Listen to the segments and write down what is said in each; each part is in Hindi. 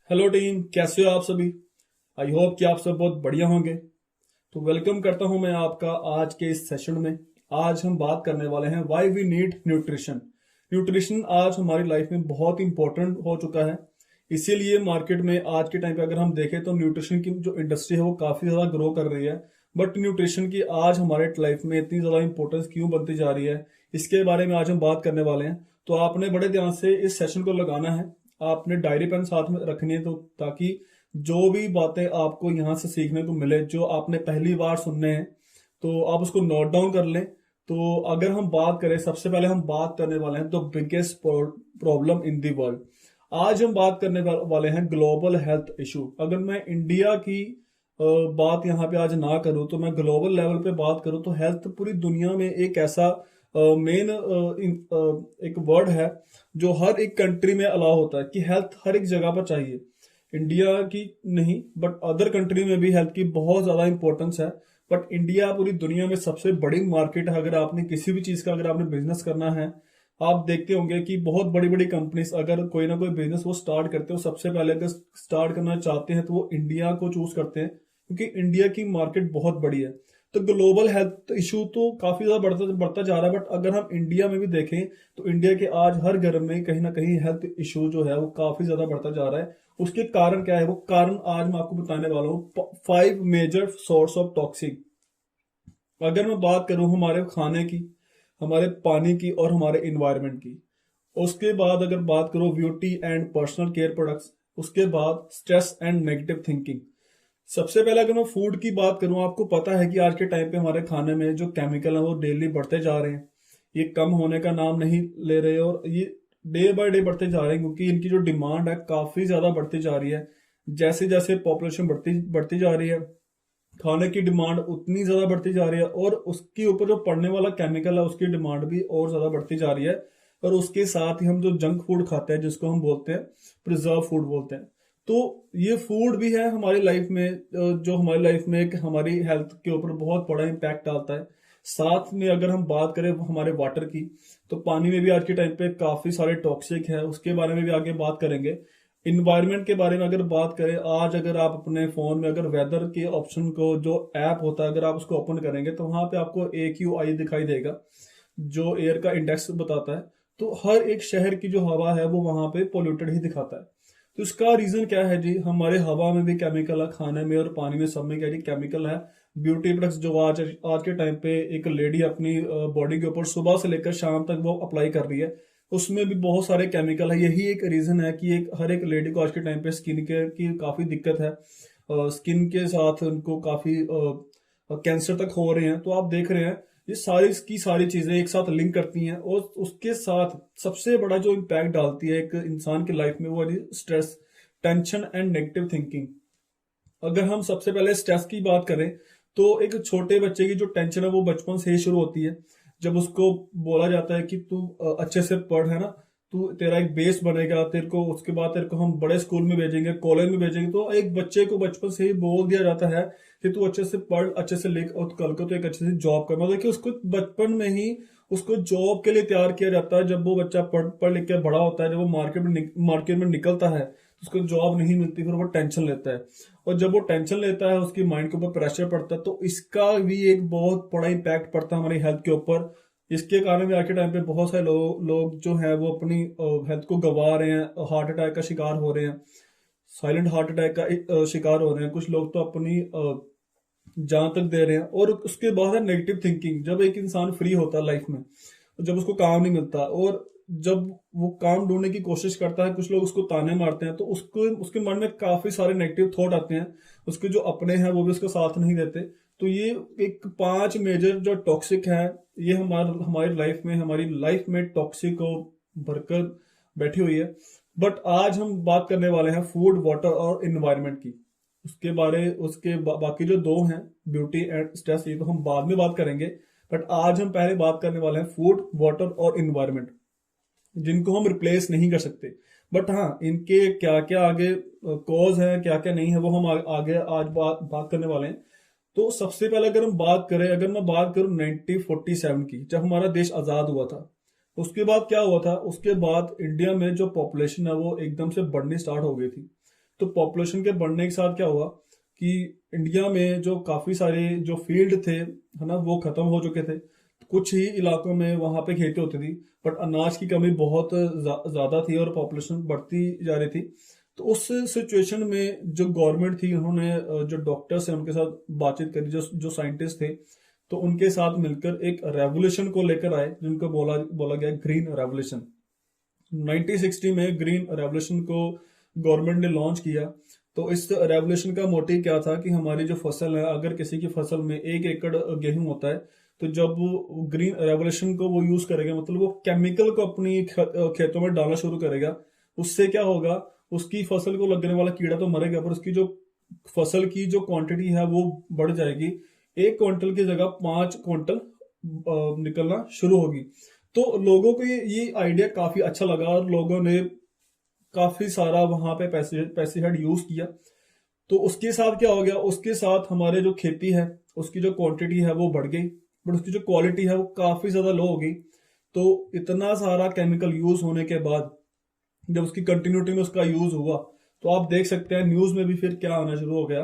हेलो टीम, कैसे हो आप सभी। आई होप कि आप सब बहुत बढ़िया होंगे। तो वेलकम करता हूं मैं आपका आज के इस सेशन में। आज हम बात करने वाले हैं why we need nutrition. Nutrition आज हमारी लाइफ में बहुत इंपॉर्टेंट हो चुका है। इसीलिए मार्केट में आज के टाइम पे अगर हम देखें तो न्यूट्रिशन की जो इंडस्ट्री है वो काफी ज्यादा ग्रो कर रही है। बट न्यूट्रिशन की आज हमारे लाइफ में इतनी ज्यादा इंपॉर्टेंस क्यों बनती जा रही है, इसके बारे में आज हम बात करने वाले हैं। तो आपने बड़े ध्यान से इस सेशन को लगाना है। आपने डायरी पेन साथ में रखनी है, तो ताकि जो भी बातें आपको यहाँ से सीखने को मिले, जो आपने पहली बार सुनने हैं, तो आप उसको नोट डाउन कर लें। तो अगर हम बात करें, सबसे पहले हम बात करने वाले हैं the biggest problem in the world. आज हम बात करने वाले हैं ग्लोबल हेल्थ इशू। अगर मैं इंडिया की बात यहाँ पे आज ना करूँ, तो मैं ग्लोबल लेवल पे बात करूँ, तो हेल्थ पूरी दुनिया में एक ऐसा मेन एक वर्ड है जो हर एक कंट्री में अलाउ होता है कि हेल्थ हर एक जगह पर चाहिए। इंडिया की नहीं, बट अदर कंट्री में भी हेल्थ की बहुत ज्यादा इंपॉर्टेंस है। बट इंडिया पूरी दुनिया में सबसे बड़ी मार्केट है। अगर आपने किसी भी चीज का, अगर आपने बिजनेस करना है, आप देखते होंगे कि बहुत बड़ी बड़ी कंपनीज अगर कोई ना कोई बिजनेस वो स्टार्ट करते हो, सबसे पहले अगर स्टार्ट करना चाहते हैं तो वो इंडिया को चूज करते हैं, क्योंकि इंडिया की मार्केट बहुत बड़ी है। तो ग्लोबल हेल्थ इशू तो काफी ज्यादा बढ़ता बढ़ता जा रहा है। बट अगर हम इंडिया में भी देखें तो इंडिया के आज हर घर में कहीं ना कहीं हेल्थ इशू जो है वो काफी ज्यादा बढ़ता जा रहा है। उसके कारण क्या है, वो कारण आज मैं आपको बताने वाला हूँ। 5 मेजर सोर्स ऑफ टॉक्सिक। अगर मैं बात करूं हमारे खाने की, हमारे पानी की और हमारे इन्वायरमेंट की, उसके बाद अगर बात करूं beauty and personal care products, उसके बाद स्ट्रेस एंड नेगेटिव थिंकिंग। सबसे पहले अगर मैं फूड की बात करूं, आपको पता है कि आज के टाइम पे हमारे खाने में जो केमिकल है वो डेली बढ़ते जा रहे हैं। ये कम होने का नाम नहीं ले रहे, और ये डे बाय डे बढ़ते जा रहे हैं, क्योंकि इनकी जो डिमांड है काफी ज्यादा बढ़ती जा रही है। जैसे जैसे पॉपुलेशन बढ़ती बढ़ती जा रही है, खाने की डिमांड उतनी ज्यादा बढ़ती जा रही है, और उसके ऊपर जो पड़ने वाला केमिकल है उसकी डिमांड भी और ज्यादा बढ़ती जा रही है। और उसके साथ ही हम जो जंक फूड खाते हैं, जिसको हम बोलते हैं प्रिजर्व फूड बोलते हैं, तो ये फूड भी है हमारी लाइफ में, जो हमारी लाइफ में एक हमारी हेल्थ के ऊपर बहुत बड़ा इम्पैक्ट डालता है। साथ में अगर हम बात करें हमारे वाटर की, तो पानी में भी आज के टाइम पे काफी सारे टॉक्सिक है, उसके बारे में भी आगे बात करेंगे। इन्वायरमेंट के बारे में अगर बात करें, आज अगर आप अपने फोन में अगर वेदर के ऑप्शन को, जो ऐप होता है, अगर आप उसको ओपन करेंगे तो वहां पे आपको AQI दिखाई देगा, जो एयर का इंडेक्स बताता है। तो हर एक शहर की जो हवा है वो वहां पे पोल्यूटेड ही दिखाता है। तो इसका रीजन क्या है जी, हमारे हवा में भी केमिकल है, खाने में और पानी में, सब में क्या जी केमिकल है। ब्यूटी प्रोडक्ट्स जो आज आज के टाइम पे एक लेडी अपनी बॉडी के ऊपर सुबह से लेकर शाम तक वो अप्लाई कर रही है, उसमें भी बहुत सारे केमिकल है। यही एक रीजन है कि एक हर एक लेडी को आज के टाइम पे स्किन केयर की काफी दिक्कत है। स्किन के साथ उनको काफी कैंसर तक हो रहे हैं। तो आप देख रहे हैं ये सारी की सारी चीजें एक साथ लिंक करती हैं, और उसके साथ सबसे बड़ा जो इम्पैक्ट डालती है एक इंसान की लाइफ में, वो है stress, tension and negative thinking. अगर हम सबसे पहले स्ट्रेस की बात करें, तो एक छोटे बच्चे की जो टेंशन है वो बचपन से ही शुरू होती है। जब उसको बोला जाता है कि तू अच्छे से पढ़, है ना, तू तेरा एक बेस बनेगा, तेरे को उसके बाद तेरे को हम बड़े स्कूल में भेजेंगे, कॉलेज में भेजेंगे। तो एक बच्चे को बचपन से ही बोल दिया जाता है कि तू अच्छे से पढ़, अच्छे से लिख, और कल को तो एक अच्छे से जॉब कर। मतलब कि उसको बचपन में ही उसको जॉब के लिए तैयार किया जाता है। जब वो बच्चा पढ़ पढ़ लिख के बड़ा होता है, जब वो मार्केट में निकलता है, तो उसको जॉब नहीं मिलती, फिर वो टेंशन लेता है। और जब वो टेंशन लेता है, उसकी माइंड के ऊपर प्रेशर पड़ता है, तो इसका भी एक बहुत बड़ा इम्पैक्ट पड़ता है हमारी हेल्थ के ऊपर। इसके कारण भी आज के टाइम पे बहुत सारे लोग जो हैं वो अपनी हेल्थ को गंवा रहे हैं, हार्ट अटैक का शिकार हो रहे हैं, साइलेंट हार्ट अटैक का शिकार हो रहे हैं। कुछ लोग तो अपनी जान तक दे रहे हैं। और उसके बाद है नेगेटिव थिंकिंग। जब एक इंसान फ्री होता है लाइफ में, जब उसको काम नहीं मिलता, और जब वो काम ढूंढने की कोशिश करता है, कुछ लोग उसको ताने मारते हैं, तो उसको उसके मन में काफी सारे नेगेटिव थॉट आते हैं। उसके जो अपने हैं वो भी उसको साथ नहीं देते। तो ये एक 5 मेजर जो टॉक्सिक है, ये हमारी लाइफ में टॉक्सिक को भरकर बैठी हुई है। बट आज हम बात करने वाले हैं फूड, वाटर और इन्वायरमेंट की। बाकी जो दो हैं, ब्यूटी एंड स्ट्रेस, ये तो हम बाद में बात करेंगे। बट आज हम पहले बात करने वाले हैं फूड, वाटर और इन्वायरमेंट, जिनको हम रिप्लेस नहीं कर सकते। बट हाँ, इनके क्या क्या आगे कॉज है, क्या क्या नहीं है, वो हम आगे आज बात करने वाले हैं। तो सबसे पहले अगर हम बात करें, अगर मैं बात करूं 1947 की, जब हमारा देश आजाद हुआ था, उसके बाद क्या हुआ था, उसके बाद इंडिया में जो पॉपुलेशन है वो एकदम से बढ़नी स्टार्ट हो गई थी। तो पॉपुलेशन के बढ़ने के साथ क्या हुआ कि इंडिया में जो काफी सारे जो फील्ड थे है ना वो खत्म हो चुके थे। कुछ ही इलाकों में वहां पे खेती होती थी, बट अनाज की कमी बहुत ज्यादा थी और पॉपुलेशन बढ़ती जा रही थी। तो उस सिचुएशन में जो गवर्नमेंट थी उन्होंने जो डॉक्टर्स हैं उनके साथ बातचीत करी, जो जो साइंटिस्ट थे, तो उनके साथ मिलकर एक रेवोल्यूशन को लेकर आए जिनको बोला बोला गया ग्रीन रेवोल्यूशन। 1960 में ग्रीन रेवोल्यूशन को गवर्नमेंट ने लॉन्च किया। तो इस रेवोल्यूशन का मोटिव क्या था कि हमारी जो फसल है, अगर किसी की फसल में 1 एकड़ गेहूं होता है, तो जब वो ग्रीन रेवोल्यूशन को वो यूज करेगा, मतलब वो केमिकल को अपनी खेतों में डालना शुरू करेगा, उससे क्या होगा, उसकी फसल को लगने वाला कीड़ा तो मरेगा, पर उसकी जो फसल की जो क्वांटिटी है वो बढ़ जाएगी। 1 क्विंटल की जगह 5 क्विंटल निकलना शुरू होगी। तो लोगों को ये आइडिया काफी अच्छा लगा और लोगों ने काफी सारा वहां पे पेस्टिसाइड यूज किया। तो उसके साथ क्या हो गया, उसके साथ हमारे जो खेती है उसकी जो क्वांटिटी है वो बढ़ गई, बट उसकी जो क्वालिटी है वो काफी ज्यादा लो हो गई। तो इतना सारा केमिकल यूज होने के बाद जब उसकी कंटिन्यूटी में उसका यूज हुआ, तो आप देख सकते हैं न्यूज में भी फिर क्या आना शुरू हो गया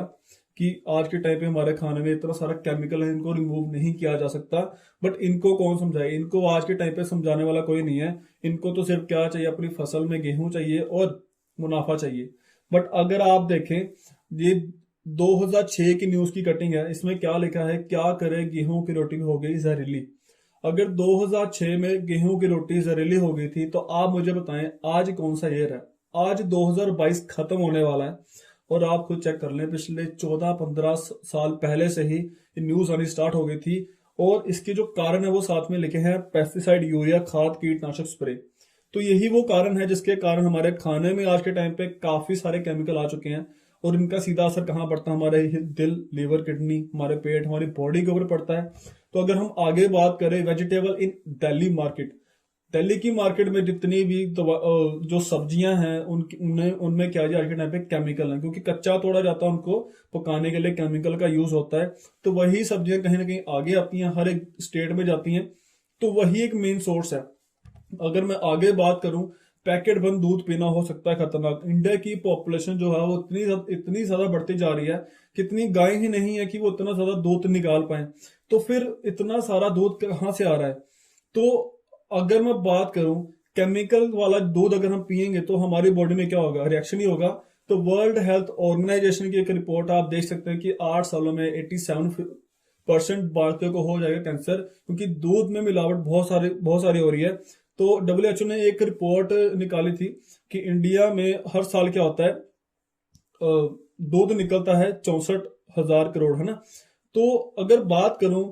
कि आज के टाइम पे हमारे खाने में इतना सारा केमिकल है, इनको रिमूव नहीं किया जा सकता। बट इनको कौन समझाए, इनको आज के टाइम पे समझाने वाला कोई नहीं है। इनको तो सिर्फ क्या चाहिए, अपनी फसल में गेहूं चाहिए और मुनाफा चाहिए। बट अगर आप देखें, ये 2006 की न्यूज की कटिंग है, इसमें क्या लिखा है, क्या करे गेहूं की रोटी हो गई जहरीली। अगर 2006 में गेहूं की रोटी जहरीली हो गई थी, तो आप मुझे बताएं आज कौन सा ईयर है। आज 2022 खत्म होने वाला है और आप खुद चेक कर लें, पिछले 14-15 साल पहले से ही न्यूज आनी स्टार्ट हो गई थी। और इसके जो कारण है वो साथ में लिखे हैं, पेस्टिसाइड, यूरिया खाद, कीटनाशक स्प्रे। तो यही वो कारण है जिसके कारण हमारे खाने में आज के टाइम पे काफी सारे केमिकल आ चुके हैं। और इनका सीधा असर कहाँ पड़ता है, हमारे दिल, लीवर, किडनी, हमारे पेट, हमारी बॉडी के ऊपर पड़ता है। तो अगर हम आगे बात करें वेजिटेबल इन दिल्ली मार्केट, दिल्ली की मार्केट में जितनी भी जो सब्जियां हैं उनमें उनमें क्या है, आज के टाइम पे केमिकल है, क्योंकि कच्चा तोड़ा जाता है, उनको पकाने के लिए केमिकल का यूज होता है। तो वही सब्जियां कहीं ना कहीं आगे आती हैं, हर एक स्टेट में जाती हैं। तो वही एक मेन सोर्स है। अगर मैं आगे बात करूं, पैकेट बंद दूध पीना हो सकता है खतरनाक। इंडिया की पॉपुलेशन जो है वो इतनी ज्यादा बढ़ती जा रही है, कितनी गाय ही नहीं है कि वो इतना ज्यादा दूध निकाल पाए। तो फिर इतना सारा दूध कहाँ से आ रहा है। तो अगर मैं बात करूं, केमिकल वाला दूध अगर हम पियेंगे तो हमारी बॉडी में क्या होगा, रिएक्शन ही होगा। तो वर्ल्ड हेल्थ ऑर्गेनाइजेशन की एक रिपोर्ट आप देख सकते हैं कि 8 सालों में 87% भारतीयों को हो जाएगा कैंसर, क्योंकि दूध में मिलावट बहुत सारी हो रही है। तो WHO ने एक रिपोर्ट निकाली थी कि इंडिया में हर साल क्या होता है, दूध निकलता है 64,000 करोड़, है ना। तो अगर बात करूं,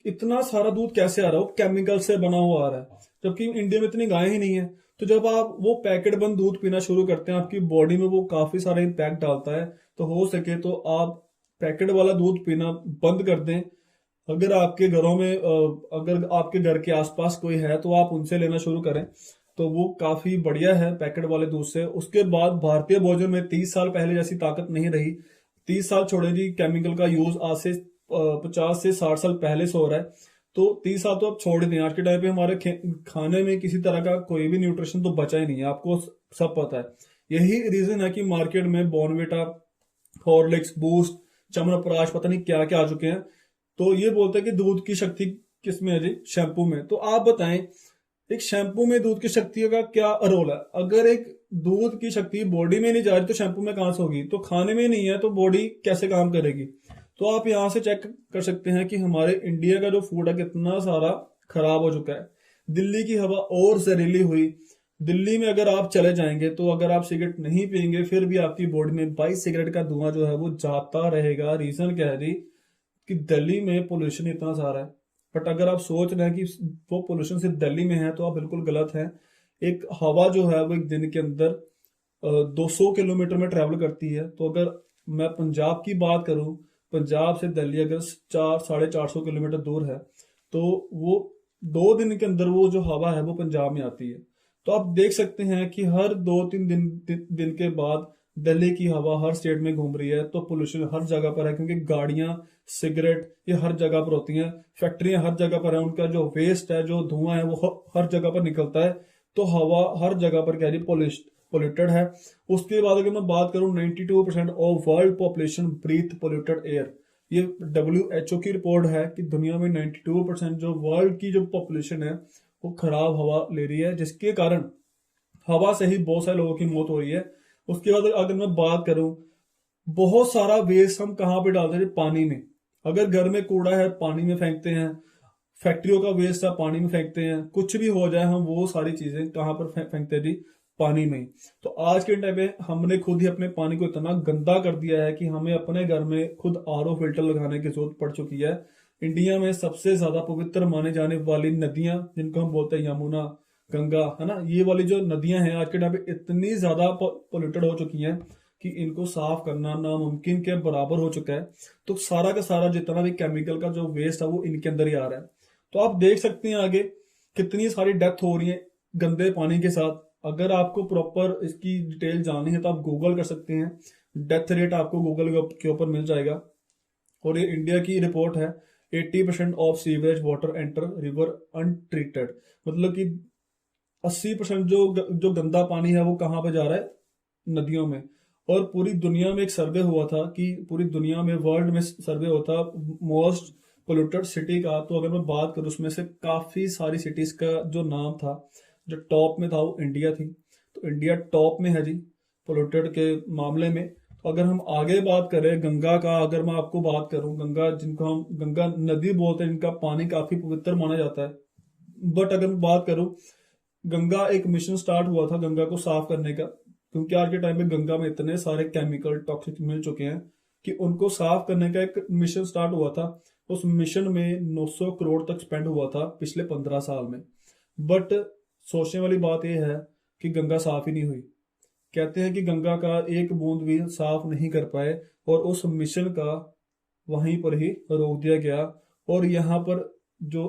इतना सारा दूध कैसे आ रहा है, वो केमिकल से बना हुआ आ रहा है, जबकि इंडिया में इतनी गाय ही नहीं है। तो जब आप वो पैकेट बंद दूध पीना शुरू करते हैं, आपकी बॉडी में वो काफी सारा इम्पैक्ट डालता है। तो हो सके तो आप पैकेट वाला दूध पीना बंद कर दें। अगर आपके घरों में अगर आपके घर के आसपास कोई है तो आप उनसे लेना शुरू करें, तो वो काफी बढ़िया है पैकेट वाले दूध से। उसके बाद भारतीय भोजन में 30 साल पहले जैसी ताकत नहीं रही। 30 साल छोड़े जी, केमिकल का यूज आज से 50 से 60 साल पहले से हो रहा है। तो 30 साल तो आप छोड़ ही दें, आज के टाइम पे हमारे खाने में किसी तरह का कोई भी न्यूट्रिशन तो बचा ही नहीं है, आपको सब पता है। यही रीजन है कि मार्केट में बॉर्नविटा, हॉर्लिक्स, बूस्ट, च्यवनप्राश, पता नहीं क्या क्या आ चुके हैं। तो ये बोलते हैं कि दूध की शक्ति किस में है जी, शैम्पू में। तो आप बताएं, एक शैम्पू में दूध की शक्ति का क्या रोल है। अगर एक दूध की शक्ति बॉडी में नहीं जा रही तो शैम्पू में कहां से होगी, तो खाने में नहीं है तो बॉडी कैसे काम करेगी। तो आप यहां से चेक कर सकते हैं कि हमारे इंडिया का जो फूड है कितना सारा खराब हो चुका है। दिल्ली की हवा और जहरीली हुई। दिल्ली में अगर आप चले जाएंगे तो अगर आप सिगरेट नहीं पियेंगे फिर भी आपकी बॉडी में 22 सिगरेट का धुआं जो है वो जाता रहेगा। रीजन क्या है जी, कि दिल्ली में पोल्यूशन इतना सारा है। बट अगर आप सोच रहे हैं कि वो पोल्यूशन सिर्फ दिल्ली में है तो आप बिल्कुल गलत हैं। एक हवा जो है वो एक दिन के अंदर 200 किलोमीटर में ट्रेवल करती है। तो अगर मैं पंजाब की बात करूं, पंजाब से दिल्ली अगर 400-450 किलोमीटर दूर है, तो वो 2 दिन के अंदर वो जो हवा है वो पंजाब में आती है। तो आप देख सकते हैं कि हर 2-3 दिन के बाद दिल्ली की हवा हर स्टेट में घूम रही है। तो पोल्यूशन हर जगह पर है, क्योंकि गाड़ियां, सिगरेट ये हर जगह पर होती हैं, फैक्ट्रियां हर जगह पर है, उनका जो वेस्ट है, जो धुआं है वो हर जगह पर निकलता है। तो हवा हर जगह पर क्या है, पोल्यूटेड है। उसके बाद अगर मैं बात करूं 92% of world population breathe polluted air. ये WHO की रिपोर्ट है कि दुनिया में 92% जो वर्ल्ड की जो पॉपुलेशन है वो खराब हवा ले रही है, जिसके कारण हवा से ही बहुत सारे लोगों की मौत हो रही है। उसके बाद अगर मैं बात करूं, बहुत सारा वेस्ट हम कहाँ पे डालते हैं? पानी में। अगर घर में कूड़ा है पानी में फेंकते हैं, फैक्ट्रियों का वेस्ट है पानी में फेंकते हैं, कुछ भी हो जाए हम वो सारी चीजें कहाँ पर फेंकते हैं जी? पानी में ही। तो आज के टाइम पे हमने खुद ही अपने पानी को इतना गंदा कर दिया है कि हमें अपने घर में खुद RO फिल्टर लगाने की जरूरत पड़ चुकी है। इंडिया में सबसे ज्यादा पवित्र माने जाने वाली नदियां जिनको हम बोलते हैं यमुना, गंगा, है ना, ये वाली जो नदियां हैं आज के टाइम पे इतनी ज्यादा पोल्यूटेड हो चुकी हैं कि इनको साफ करना नामुमकिन के बराबर हो चुका है। तो सारा का सारा जितना भी केमिकल का जो वेस्ट है वो इनके अंदर ही आ रहा है। तो आप देख सकते हैं आगे कितनी सारी डेथ हो रही है गंदे पानी के साथ। अगर आपको प्रॉपर इसकी डिटेल जाननी है तो आप गूगल कर सकते हैं, डेथ रेट आपको गूगल के ऊपर मिल जाएगा। और ये इंडिया की रिपोर्ट है, 80% of sewage water enter river untreated. मतलब कि 80% जो गंदा पानी है वो कहाँ पे जा रहा है? नदियों में। और पूरी दुनिया में एक सर्वे हुआ था कि पूरी दुनिया में वर्ल्ड में सर्वे होता मोस्ट पोल्यूटेड सिटी का। तो अगर मैं बात करूं उसमें से काफी सारी सिटीज का जो नाम था, जो टॉप में था वो इंडिया थी। तो इंडिया टॉप में है जी पोल्यूटेड के मामले में। तो अगर हम आगे बात करें गंगा का, अगर मैं आपको बात करूं गंगा, जिनको हम गंगा नदी बोलते हैं, इनका पानी काफी पवित्र माना जाता है। बट अगर मैं बात करूं, गंगा एक मिशन स्टार्ट हुआ था गंगा को साफ करने का, क्योंकि आज के टाइम में गंगा में इतने सारे केमिकल टॉक्सिक मिल चुके हैं कि उनको साफ करने का एक मिशन स्टार्ट हुआ था। उस मिशन में 900 करोड़ तक स्पेंड हुआ था पिछले 15 साल में। बट सोचने वाली बात यह है कि गंगा साफ ही नहीं हुई। कहते हैं कि गंगा का एक बूंद भी साफ नहीं कर पाए और उस मिशन का वहीं पर ही रोक दिया गया। और यहाँ पर जो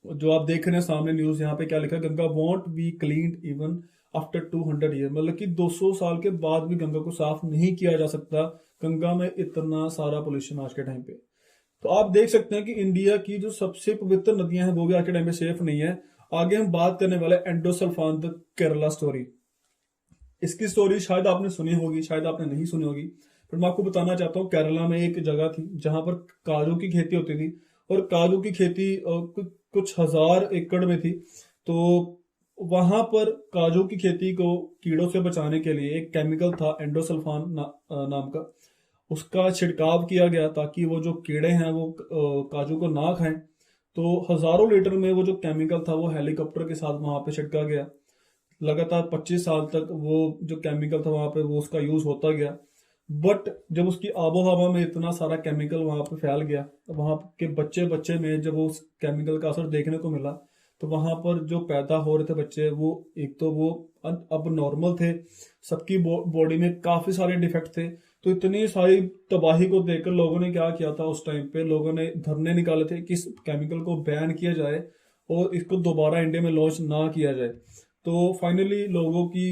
जो आप देख रहे हैं सामने न्यूज, यहाँ पे क्या लिखा है? Ganga want B clean even after 200 year. मतलब कि 200 साल के बाद भी गंगा को साफ नहीं किया जा सकता। गंगा में इतना सारा पोल्यूशन आज के टाइम पे। तो आप देख सकते हैं कि इंडिया की जो सबसे पवित्र नदियां हैं वो भी आज के टाइम पे सेफ नहीं है। आगे हम बात करने वाले एंडोसल्फान द केरला स्टोरी। इसकी स्टोरी शायद आपने सुनी होगी, शायद आपने नहीं सुनी होगी, पर मैं आपको बताना चाहता हूँ। केरला में एक जगह थी जहां पर काजू की खेती होती थी, और काजू की खेती कुछ हजार एकड़ में थी। तो वहां पर काजू की खेती को कीड़ों से बचाने के लिए एक केमिकल था एंडोसल्फान नाम का, उसका छिड़काव किया गया ताकि वो जो कीड़े हैं वो काजू को ना खाएं। तो हजारों लीटर में वो जो केमिकल था वो हेलीकॉप्टर के साथ वहां पे छिड़का गया। लगातार 25 साल तक वो जो केमिकल था वहां पे वो उसका यूज होता गया। बट जब उसकी आबो हवा में इतना सारा केमिकल वहां पे फैल गया, तो वहां के बच्चे बच्चे में जब वो उस केमिकल का असर देखने को मिला, तो वहां पर जो पैदा हो रहे थे बच्चे, वो एक तो वो अब नॉर्मल थे, सबकी बॉडी में काफी सारे डिफेक्ट थे। तो इतनी सारी तबाही को देखकर लोगों ने क्या किया था, उस टाइम पे लोगों ने धरने निकाले थे कि इस केमिकल को बैन किया जाए और इसको दोबारा इंडिया में लॉन्च ना किया जाए। तो फाइनली लोगों की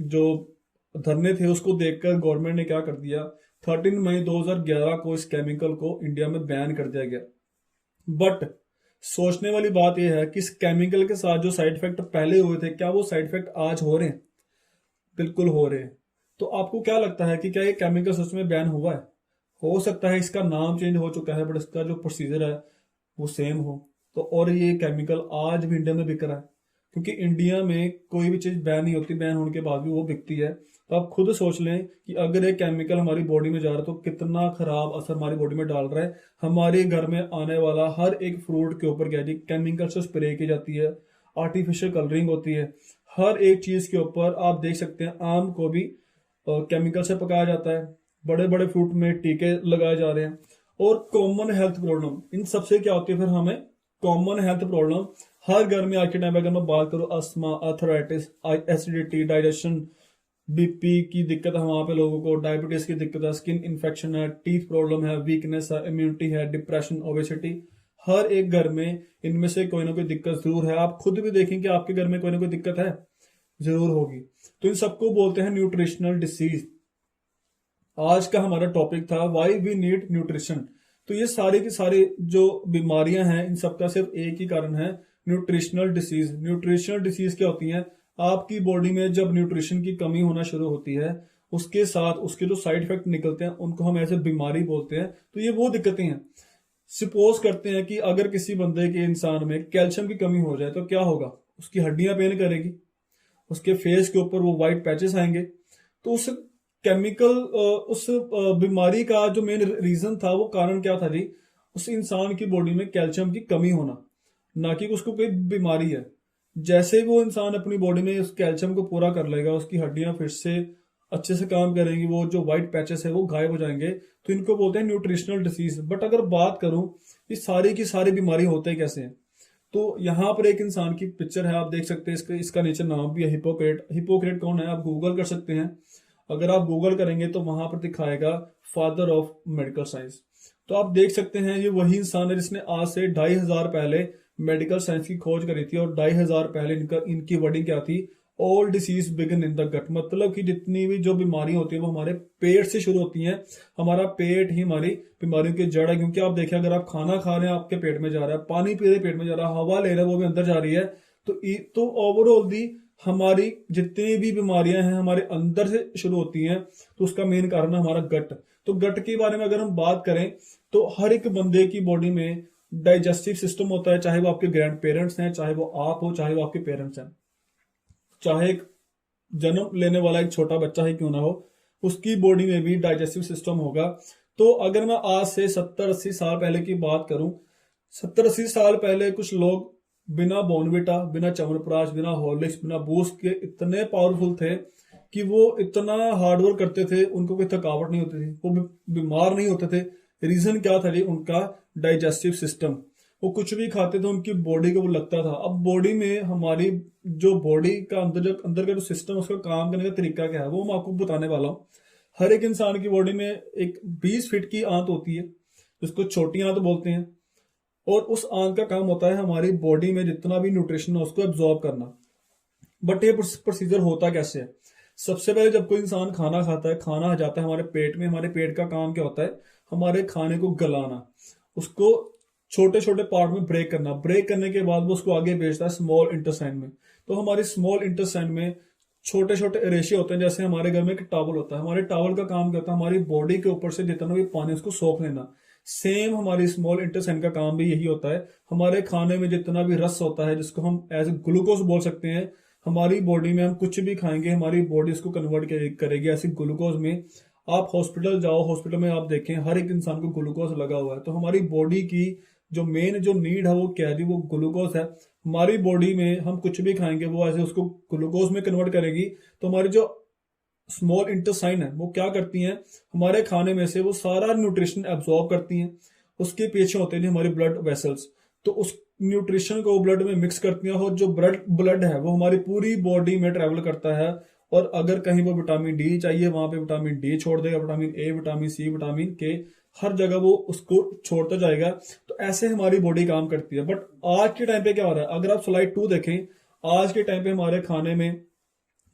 जो धरने थे उसको देखकर गवर्नमेंट ने क्या कर दिया, 13 मई 2011 को इस केमिकल को इंडिया में बैन कर दिया गया। बट सोचने वाली बात यह है कि इस केमिकल के साथ जो साइड इफेक्ट पहले हुए थे, क्या वो साइड इफेक्ट आज हो रहे हैं? बिल्कुल हो रहे हैं। तो आपको क्या लगता है कि क्या ये केमिकल सच में बैन हुआ है? हो सकता है इसका नाम चेंज हो चुका है, बट इसका जो प्रोसीजर है वो सेम हो। तो और ये केमिकल आज भी इंडिया में बिक रहा है, क्योंकि इंडिया में कोई भी चीज बैन नहीं होती, बैन होने के बाद भी वो बिकती है। तो आप खुद सोच लें कि अगर ये केमिकल हमारी बॉडी में जा रहा है तो कितना खराब असर हमारी बॉडी में डाल रहा है। हमारे घर में आने वाला हर एक फ्रूट के ऊपर क्या जी केमिकल से स्प्रे की जाती है, आर्टिफिशियल कलरिंग होती है। हर एक चीज के ऊपर आप देख सकते हैं, आम को भी केमिकल से पकाया जाता है, बड़े बड़े फ्रूट में टीके लगाए जा रहे हैं। और कॉमन हेल्थ प्रॉब्लम इन सबसे क्या होती है? फिर हमें कॉमन हेल्थ प्रॉब्लम हर घर में आज के टाइम अगर मैं बात करूं, asthma, arthritis, acidity, digestion, BP की दिक्कत है वहां पे लोगों को, डायबिटीज की दिक्कत है, स्किन इन्फेक्शन है, टीथ प्रॉब्लम है, वीकनेस है, इम्यूनिटी है, डिप्रेशन, ओबेसिटी। हर एक घर में इनमें से कोई ना कोई दिक्कत जरूर है। आप खुद भी देखें कि आपके घर में कोई ना कोई दिक्कत है, जरूर होगी। तो इन सबको बोलते हैं न्यूट्रिशनल डिसीज। आज का हमारा टॉपिक था व्हाई वी नीड न्यूट्रिशन। तो ये सारे की सारी जो बीमारियां हैं इन सबका सिर्फ एक ही कारण है, न्यूट्रिशनल डिसीज। न्यूट्रिशनल डिसीज क्या होती हैं? आपकी बॉडी में जब न्यूट्रिशन की कमी होना शुरू होती है, उसके साथ उसके जो साइड इफेक्ट निकलते हैं उनको हम ऐसे बीमारी बोलते हैं। तो ये वो दिक्कतें हैं। सपोज करते हैं कि अगर किसी बंदे के इंसान में कैल्शियम की कमी हो जाए तो क्या होगा, उसकी हड्डियां पेन करेगी, उसके फेस के ऊपर वो वाइट पैचेस आएंगे। तो उस केमिकल उस बीमारी का जो मेन रीजन था, वो कारण क्या था जी, उस इंसान की बॉडी में कैल्शियम की कमी होना, ना कि उसको कोई बीमारी है। जैसे वो इंसान अपनी बॉडी में उस कैल्शियम को पूरा कर लेगा, उसकी हड्डियां फिर से अच्छे से काम करेंगी, वो जो व्हाइट पैचेस है वो गायब हो जाएंगे। तो इनको बोलते हैं न्यूट्रिशनल डिसीज। बट अगर बात करूं ये सारी की सारी बीमारी होते कैसे हैं, तो यहाँ पर एक इंसान की पिक्चर है, आप देख सकते हैं। इसका नीचे नाम भी है हिपोक्रेट। हिपोक्रेट कौन है आप गूगल कर सकते हैं। अगर आप गूगल करेंगे तो वहां पर दिखाएगा फादर ऑफ मेडिकल साइंस। तो आप देख सकते हैं ये वही इंसान है जिसने आज से 2500 पहले मेडिकल साइंस की खोज करी थी। और 2500 पहले इनकी वर्डिंग क्या थी, all disease begin in the gut. मतलब कि जितनी भी जो बीमारी होती है वो हमारे पेट से शुरू होती हैं। हमारा पेट ही हमारी बीमारियों की जड़ है। क्योंकि आप देखें, अगर आप खाना खा रहे हैं आपके पेट में जा रहा है, पानी पी रहे पेट में जा रहा है, हवा ले रहे हैं वो भी अंदर जा रही है। तो ओवरऑल दी हमारी जितनी भी बीमारियां हैं हमारे अंदर से शुरू होती हैं। तो उसका मेन कारण है हमारा गट। तो गट के बारे में अगर हम बात करें तो हर एक बंदे की बॉडी में डाइजेस्टिव सिस्टम होता है, चाहे वो आपके ग्रैंड पेरेंट्स हैं, चाहे वो आप हो, चाहे वो आपके पेरेंट्स हैं, चाहे एक जन्म लेने वाला एक छोटा बच्चा ही क्यों ना हो, उसकी बॉडी में भी डाइजेस्टिव सिस्टम होगा। तो अगर मैं आज से 70-80 साल पहले की बात करूं, 70-80 साल पहले कुछ लोग बिना बॉर्नविटा, बिना च्यवनप्राश, बिना हॉर्लिक्स, बिना बूस्ट के इतने पावरफुल थे कि वो इतना हार्डवर्क करते थे, उनको कोई थकावट नहीं होती थी, वो बीमार नहीं होते थे। रीजन क्या था जी, उनका डाइजेस्टिव सिस्टम। वो कुछ भी खाते थे उनकी बॉडी को वो लगता था। अब बॉडी में हमारी जो बॉडी का अंदर का जो सिस्टम, उसका काम करने का तरीका क्या है वो मैं आपको बताने वाला हूँ। हर एक इंसान की बॉडी में एक 20 फीट की आंत होती है, जिसको छोटी आंत बोलते हैं। और उस आंत का काम होता है हमारी बॉडी में जितना भी न्यूट्रिशन है उसको एब्जॉर्ब करना। बट ये प्रोसीजर होता कैसे है, सबसे पहले जब कोई इंसान खाना खाता है, खाना जाता है हमारे पेट में, हमारे पेट का काम क्या होता है, हमारे खाने को गलाना, उसको छोटे छोटे पार्ट में ब्रेक करना। ब्रेक करने के बाद वो उसको आगे भेजता है स्मॉल इंटेस्टाइन में। तो हमारे स्मॉल इंटेस्टाइन में छोटे छोटे रेशे होते हैं। जैसे हमारे घर में एक टॉवल होता है, हमारे टॉवल का काम क्या होता है, हमारी बॉडी के ऊपर से जितना भी पानी उसको सोख लेना। सेम हमारी स्मॉल इंटेस्टाइन का काम भी यही होता है। हमारे खाने में जितना भी रस होता है, जिसको हम एज ए ग्लूकोज बोल सकते हैं, हमारी बॉडी में हम कुछ भी खाएंगे हमारी बॉडी उसको कन्वर्ट करेगी ऐसे ग्लूकोज में। आप हॉस्पिटल जाओ, हॉस्पिटल में आप देखें हर एक इंसान को ग्लूकोज लगा हुआ है। तो हमारी बॉडी की जो मेन जो नीड है वो क्या है, वो ग्लूकोज है। हमारी बॉडी में हम कुछ भी खाएंगे वो ऐसे उसको ग्लूकोज में कन्वर्ट करेगी। तो हमारी जो स्मॉल इंटेस्टाइन है वो क्या करती हैं, हमारे खाने में से वो सारा न्यूट्रिशन एब्जॉर्ब करती हैं। उसके पीछे होते हैं हमारे ब्लड वेसल्स, तो उस न्यूट्रिशन को ब्लड में मिक्स करती हैं। और जो ब्लड है वो हमारी पूरी बॉडी में ट्रेवल करता है। और अगर कहीं वो विटामिन डी चाहिए वहां पे विटामिन डी छोड़ देगा, vitamin A, vitamin C, vitamin K, हर जगह वो उसको छोड़ता जाएगा। तो ऐसे हमारी बॉडी काम करती है। बट आज के टाइम पे क्या हो रहा है, अगर आप स्लाइड 2 देखें, आज के टाइम पे हमारे खाने में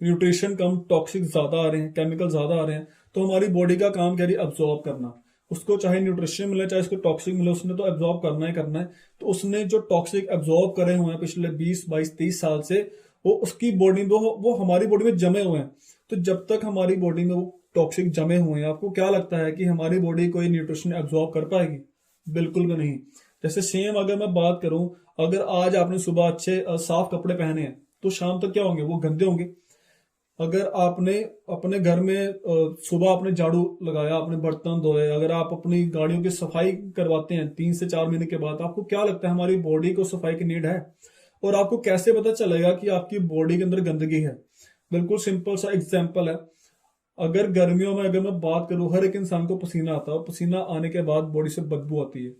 न्यूट्रिशन कम, टॉक्सिक ज्यादा आ रहे हैं, केमिकल ज्यादा आ रहे हैं। तो हमारी बॉडी का काम क्या है, अब्सॉर्ब करना। उसको चाहे न्यूट्रिशन मिले चाहे उसको टॉक्सिक मिले, उसने तो एब्जॉर्ब करना ही करना है। तो उसने जो टॉक्सिक एब्जॉर्ब करे हुए हैं पिछले 20, 22, 30 साल से, वो उसकी बॉडी में वो हमारी बॉडी में जमे हुए हैं। तो जब तक हमारी बॉडी में वो टॉक्सिक जमे हुए हैं, आपको क्या लगता है कि हमारी बॉडी कोई न्यूट्रिशन एब्जॉर्ब कर पाएगी? बिल्कुल भी नहीं। जैसे सेम अगर मैं बात करूं, अगर आज आपने सुबह अच्छे साफ कपड़े पहने हैं तो शाम तक क्या होंगे, वो गंदे होंगे। अगर आपने अपने घर में सुबह आपने झाड़ू लगाया, आपने बर्तन धोए, अगर आप अपनी गाड़ियों की सफाई करवाते हैं 3 से 4 महीने के बाद, आपको क्या लगता है हमारी बॉडी को सफाई की नीड है? और आपको कैसे पता चलेगा कि आपकी बॉडी के अंदर गंदगी है? बिल्कुल सिंपल सा एग्जांपल है। अगर गर्मियों में अगर मैं बात करूं, हर एक इंसान को पसीना आता है, पसीना आने के बाद बॉडी से बदबू आती है।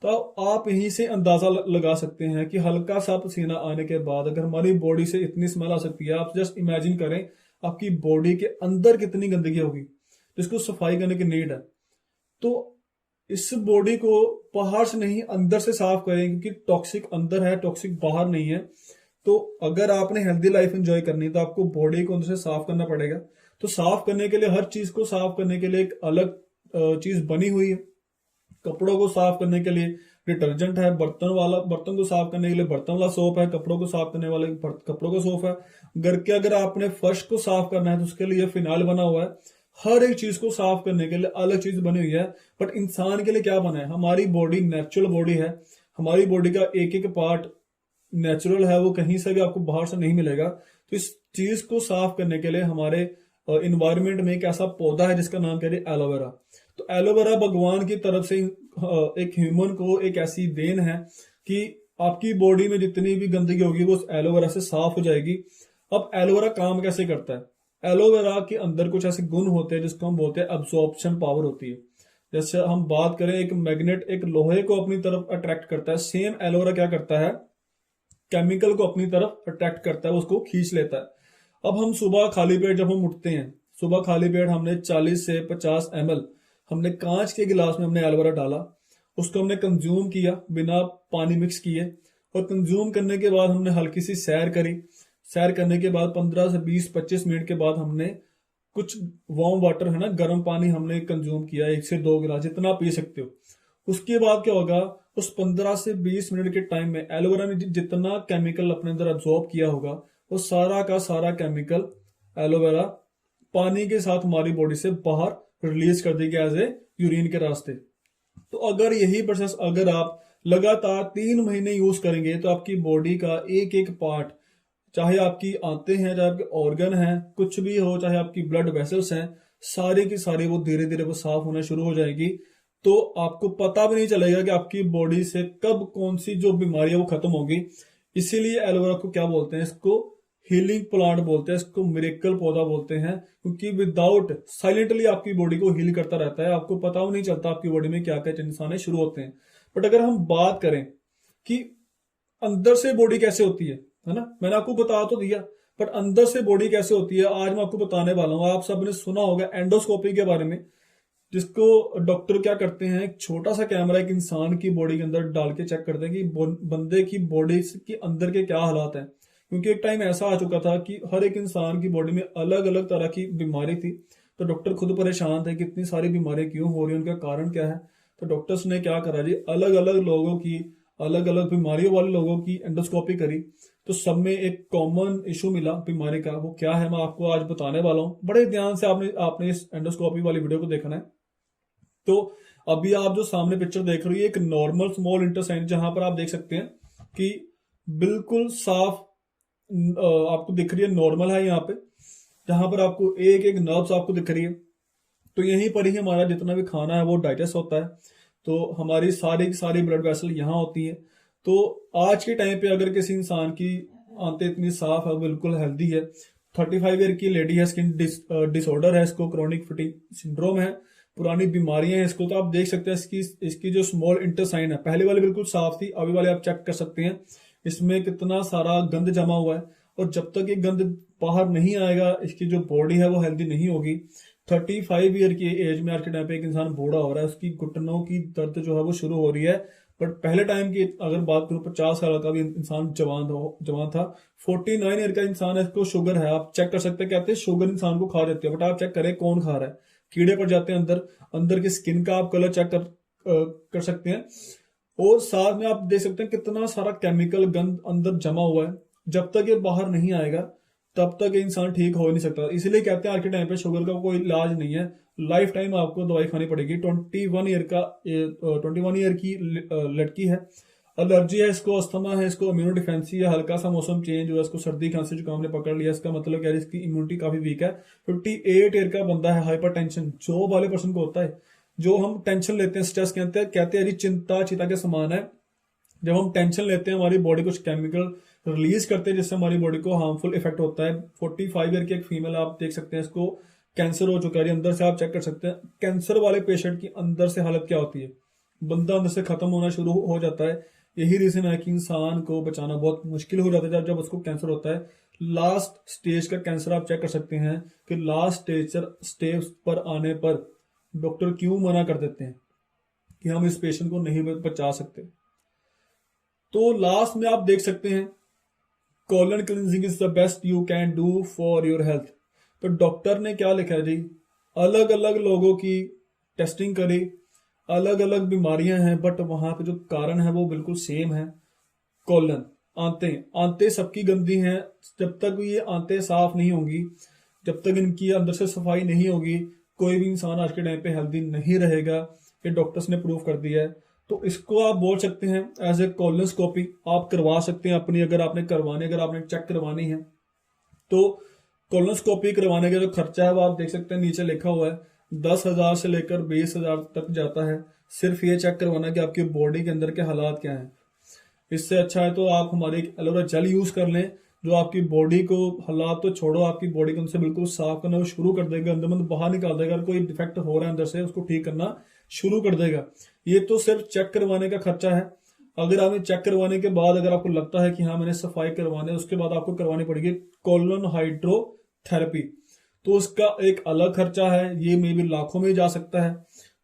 तो आप यहीं से अंदाजा लगा सकते हैं कि हल्का सा पसीना आने के बाद अगर हमारी बॉडी से इतनी स्मेल आ सकती है। आप जस्ट इमेजिन करें आपकी बॉडी के अंदर कितनी गंदगी होगी जिसको सफाई करने की नीड है। तो इस बॉडी को बाहर से नहीं अंदर से साफ करें, क्योंकि टॉक्सिक अंदर है, टॉक्सिक बाहर नहीं है। तो अगर आपने हेल्दी लाइफ एंजॉय करनी है तो आपको बॉडी को अंदर से साफ करना पड़ेगा। तो साफ करने के लिए, हर चीज को साफ करने के लिए एक अलग चीज बनी हुई है। कपड़ों को साफ करने के लिए डिटर्जेंट है, बर्तन को साफ करने के लिए बर्तन वाला सोप है, कपड़ों को साफ करने वाले कपड़ों का सोप है। घर के अगर आपने फर्श को साफ करना है तो उसके लिए फिनाइल बना हुआ है। हर एक चीज को साफ करने के लिए अलग चीज बनी हुई है। बट इंसान के लिए क्या बना है? हमारी बॉडी नेचुरल बॉडी है, हमारी बॉडी का एक एक पार्ट नेचुरल है, वो कहीं से भी आपको बाहर से नहीं मिलेगा। तो इस चीज को साफ करने के लिए हमारे इन्वायरमेंट में एक ऐसा पौधा है जिसका नाम कह रहे एलोवेरा। तो एलोवेरा भगवान की तरफ से एक ह्यूमन को एक ऐसी देन है कि आपकी बॉडी में जितनी भी गंदगी होगी वो एलोवेरा से साफ हो जाएगी। अब एलोवेरा काम कैसे करता है? एलोवेरा के अंदर कुछ ऐसे गुण होते हैं जिसको हम बोलते हैं अब्सॉर्प्शन पावर होती है। जैसे हम बात करें, एक मैग्नेट एक लोहे को अपनी तरफ अट्रैक्ट करता है, सेम एलोवेरा क्या करता है? केमिकल को अपनी तरफ अट्रैक्ट करता है, उसको खींच लेता है। अब हम सुबह खाली पेट जब हम उठते हैं, सुबह खाली पेट हमने 40 से 50 ml हमने कांच के गिलास में हमने एलोवेरा डाला, उसको हमने कंज्यूम किया बिना पानी मिक्स किए, और कंज्यूम करने के बाद हमने हल्की सी सैर करी। सैर करने के बाद 15 से 20-25 मिनट के बाद हमने कुछ वार्म वाटर है ना, गर्म पानी हमने कंज्यूम किया, 1 से 2 गिलास जितना पी सकते हो। उसके बाद क्या होगा? उस 15 से 20 मिनट के टाइम में एलोवेरा ने जितना केमिकल अपने अंदर अब्सॉर्ब किया होगा वो सारा का सारा केमिकल एलोवेरा पानी के साथ हमारी बॉडी से बाहर रिलीज कर देगी एज ए यूरिन के रास्ते। तो अगर यही प्रोसेस अगर आप लगातार 3 महीने यूज करेंगे तो आपकी बॉडी का एक एक पार्ट, चाहे आपकी आंतें हैं, चाहे आपके ऑर्गन हैं, कुछ भी हो, चाहे आपकी ब्लड वेसल्स हैं, सारे की सारी वो धीरे धीरे वो साफ होना शुरू हो जाएगी। तो आपको पता भी नहीं चलेगा कि आपकी बॉडी से कब कौन सी जो बीमारी है वो खत्म होगी। इसीलिए एलोवेरा को क्या बोलते हैं? इसको हीलिंग प्लांट बोलते हैं, इसको मिरेकल पौधा बोलते हैं, क्योंकि विदाउट साइलेंटली आपकी बॉडी को हील करता रहता है। आपको पता भी नहीं चलता आपकी बॉडी में क्या क्या चेंजेस आने शुरू होते हैं। बट अगर हम बात करें कि अंदर से बॉडी कैसे होती है ना, मैंने आपको बता तो दिया, बट अंदर से बॉडी कैसे होती है आज मैं आपको बताने वाला हूं। आप सबने सुना होगा एंडोस्कोपी के बारे में, जिसको डॉक्टर क्या करते हैं, एक छोटा सा कैमरा एक इंसान की बॉडी के अंदर डाल के चेक करते हैं कि बंदे की बॉडी के अंदर के क्या हालात हैं। क्योंकि एक टाइम ऐसा आ चुका था कि हर एक इंसान की बॉडी में अलग अलग तरह की बीमारी थी, तो डॉक्टर खुद परेशान थे कि इतनी सारी बीमारियां क्यों हो रही है, उनका कारण क्या है। तो डॉक्टर्स ने क्या करा जी, अलग अलग लोगों की, अलग अलग बीमारियों वाले लोगों की एंडोस्कोपी करी, तो सब में एक कॉमन इशू मिला बीमारी का। वो क्या है मैं आपको आज बताने वाला हूँ। बड़े ध्यान से आपने इस एंडोस्कोपी वाली वीडियो को देखना है। तो अभी आप जो सामने पिक्चर देख रही है एक नॉर्मल स्मॉल इंटेस्टाइन, जहां पर आप देख सकते हैं कि बिल्कुल साफ आपको दिख रही है, नॉर्मल है यहाँ पे, जहां पर आपको एक एक नर्व्स आपको दिख रही है। तो यहीं पर ही हमारा जितना भी खाना है वो डाइजेस्ट होता है। तो हमारी सारी की सारी ब्लड वेसल यहाँ होती है। तो आज के टाइम पे अगर किसी इंसान की आंतें इतनी साफ है, बिल्कुल हेल्दी है, 35 ईयर की लेडी है, स्किन डिसऑर्डर है, इसको क्रोनिक फटीग सिंड्रोम है, पुरानी बीमारियां हैं इसको, तो आप देख सकते हैं इसकी जो स्मॉल इंटेस्टाइन है, पहले वाली बिल्कुल साफ थी, अभी वाले आप चेक कर सकते हैं इसमें कितना सारा गंद जमा हुआ है। और जब तक ये गंद बाहर नहीं आएगा इसकी जो बॉडी है वो हेल्दी नहीं होगी। 35 ईयर की एज में आज के टाइम पे एक इंसान बूढ़ा हो रहा है, उसकी घुटनों की दर्द जो है वो शुरू हो रही है। बट पहले टाइम की अगर बात करूं, 50 साल का भी इंसान जवान था, 49 ईयर का इंसान है, इसको शुगर है, आप चेक कर सकते हैं। कहते हैं शुगर इंसान को खा जाती है, बट आप चेक करें कौन खा रहा है, कीड़े पड़ जाते हैं अंदर की स्किन का आप कलर चेक कर सकते हैं। और साथ में आप देख सकते हैं कितना सारा केमिकल गंद अंदर जमा हुआ है। जब तक ये बाहर नहीं आएगा तब तक ये इंसान ठीक हो नहीं सकता। इसीलिए कहते हैं आज के टाइम पे शुगर का कोई इलाज नहीं है, लाइफ टाइम आपको दवाई खानी पड़ेगी। 21 ईयर की लड़की है, एलर्जी है इसको, अस्थमा है इसको, इम्यूनो डिफेंसी है, हल्का सा मौसम चेंज हुआ इसको, सर्दी खांसी जुकाम ने पकड़ लिया, इसका मतलब क्या है, इसकी इम्यूनिटी काफी वीक है। 58 ईयर का बंदा है, हाइपर टेंशन जॉब वाले पर्सन को होता है, जो हम टेंशन लेते हैं, स्ट्रेस कहते हैं जी चिंता चिता के समान है। जब हम टेंशन लेते हैं हमारी बॉडी कुछ केमिकल रिलीज करते हैं जिससे हमारी बॉडी को हार्मफुल इफेक्ट होता है। 45 ईयर की एक फीमेल आप देख सकते हैं, इसको कैंसर हो चुका है, अंदर से आप चेक कर सकते हैं। कैंसर वाले पेशेंट की अंदर से हालत क्या होती है, बंदा अंदर से खत्म होना शुरू हो जाता है। यही रीजन है कि इंसान को बचाना बहुत मुश्किल हो जाता है जब उसको कैंसर होता है। लास्ट स्टेज का कैंसर आप चेक कर सकते हैं कि लास्ट स्टेज पर आने पर डॉक्टर क्यों मना कर देते हैं कि हम इस पेशेंट को नहीं बचा सकते। तो लास्ट में आप देख सकते हैं colon cleansing is the best you can do for your health. तो डॉक्टर ने क्या लिखा है जी, अलग अलग लोगों की टेस्टिंग करी, अलग अलग बीमारियां हैं बट वहां पे जो कारण है वो बिल्कुल सेम है। कॉलन, आंतें सबकी गंदी हैं। जब तक ये आंतें साफ नहीं होंगी, जब तक इनकी अंदर से सफाई नहीं होगी, कोई भी इंसान आज के टाइम पे हेल्दी नहीं रहेगा। ये डॉक्टर्स ने प्रूव कर दिया है। तो इसको आप बोल सकते हैं एज ए कोलोनोस्कोपी आप करवा सकते हैं अपनी, अगर आपने करवानी, अगर आपने चेक करवानी है तो कोलोनोस्कोपी करवाने का जो खर्चा है वो आप देख सकते हैं, नीचे लिखा हुआ है 10,000 से लेकर 20,000 तक जाता है। सिर्फ ये चेक करवाना कि आपकी बॉडी के अंदर के हालात क्या हैं। इससे अच्छा है तो आप हमारे एक एलोवेरा जेल यूज कर लें, जो आपकी बॉडी को, हालात तो छोड़ो, आपकी बॉडी को उनसे बिल्कुल साफ करना वो शुरू कर देगा, अंदर बाहर निकाल देगा। अगर कोई डिफेक्ट हो रहा है अंदर से उसको ठीक करना शुरू कर देगा। ये तो सिर्फ चेक करवाने का खर्चा है। अगर आपने चेक करवाने के बाद अगर आपको लगता है कि हाँ मैंने सफाई करवाने है, उसके बाद आपको करवानी पड़ेगी कोलोन हाइड्रोथेरेपी। तो उसका एक अलग खर्चा है, ये मे बी लाखों में जा सकता है।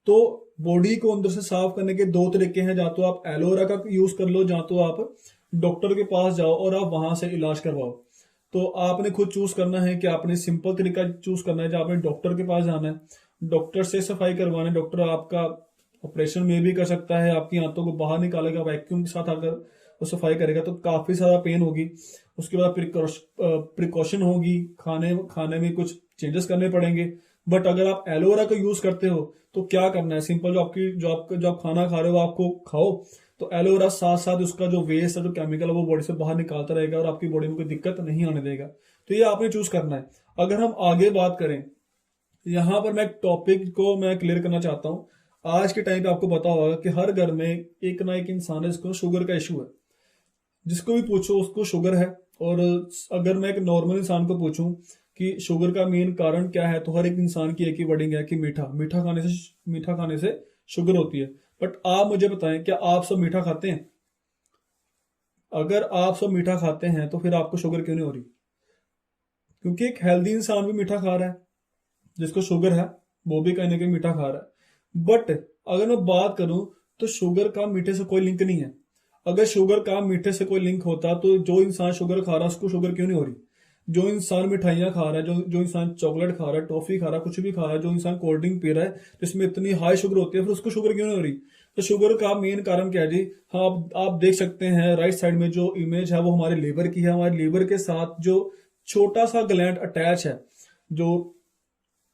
तो बॉडी को अंदर से साफ करने के दो तरीके हैं, या तो आप एलोवेरा का यूज कर लो, या तो आप डॉक्टर के पास जाओ और आप वहां से इलाज करवाओ। तो आपने खुद चूज करना है कि आपने सिंपल तरीका चूज करना है, जब आपने डॉक्टर के पास जाना है, डॉक्टर से सफाई करवाना है। डॉक्टर आपका ऑपरेशन में भी कर सकता है, आपकी आंतों को बाहर निकालेगा वैक्यूम के साथ, अगर वो सफाई करेगा तो काफी ज्यादा पेन होगी। उसके बाद प्रिकॉशन होगी, खाने में कुछ चेंजेस करने पड़ेंगे। बट अगर आप एलोवेरा का यूज करते हो तो क्या करना है, सिंपल, जो आप खाना खा रहे हो आपको खाओ। तो एलोवेरा साथ साथ उसका जो वेस्ट है, जो केमिकल है, वो बॉडी से बाहर निकालता रहेगा और आपकी बॉडी में कोई दिक्कत नहीं आने देगा। तो ये आपने चूज करना है। अगर हम आगे बात करें, यहाँ पर मैं एक टॉपिक को मैं क्लियर करना चाहता हूँ। आज के टाइम पे आपको पता होगा कि हर घर में एक ना एक इंसान है जिसको शुगर का इशू है। जिसको भी पूछो उसको शुगर है। और अगर मैं एक नॉर्मल इंसान को पूछूं कि शुगर का मेन कारण क्या है, तो हर एक इंसान की एक ही वर्डिंग है कि मीठा खाने से शुगर होती है। बट आप मुझे बताएं, क्या आप सब मीठा खाते हैं? अगर आप सब मीठा खाते हैं तो फिर आपको शुगर क्यों नहीं हो रही? क्योंकि एक हेल्दी इंसान भी मीठा खा रहा है, जिसको शुगर है वो भी कहीं ना कहीं मीठा खा रहा है। बट अगर मैं बात करूं तो शुगर का मीठे से कोई लिंक नहीं है। अगर शुगर का मीठे से कोई लिंक होता तो जो इंसान शुगर खा रहा है उसको शुगर क्यों नहीं हो रही? जो इंसान मिठाइयाँ खा रहा है, जो इंसान चॉकलेट खा रहा है, टॉफी खा रहा है, कुछ भी खा रहा है, जो इंसान कोल्ड ड्रिंक पी रहा है जिसमें इतनी हाई शुगर होती है, फिर उसको शुगर क्यों नहीं हो रही? तो शुगर का मेन कारण क्या है जी? हाँ, आप देख सकते हैं राइट साइड में जो इमेज है वो हमारे लीवर की है। हमारे लीवर के साथ जो छोटा सा ग्लैंड अटैच है, जो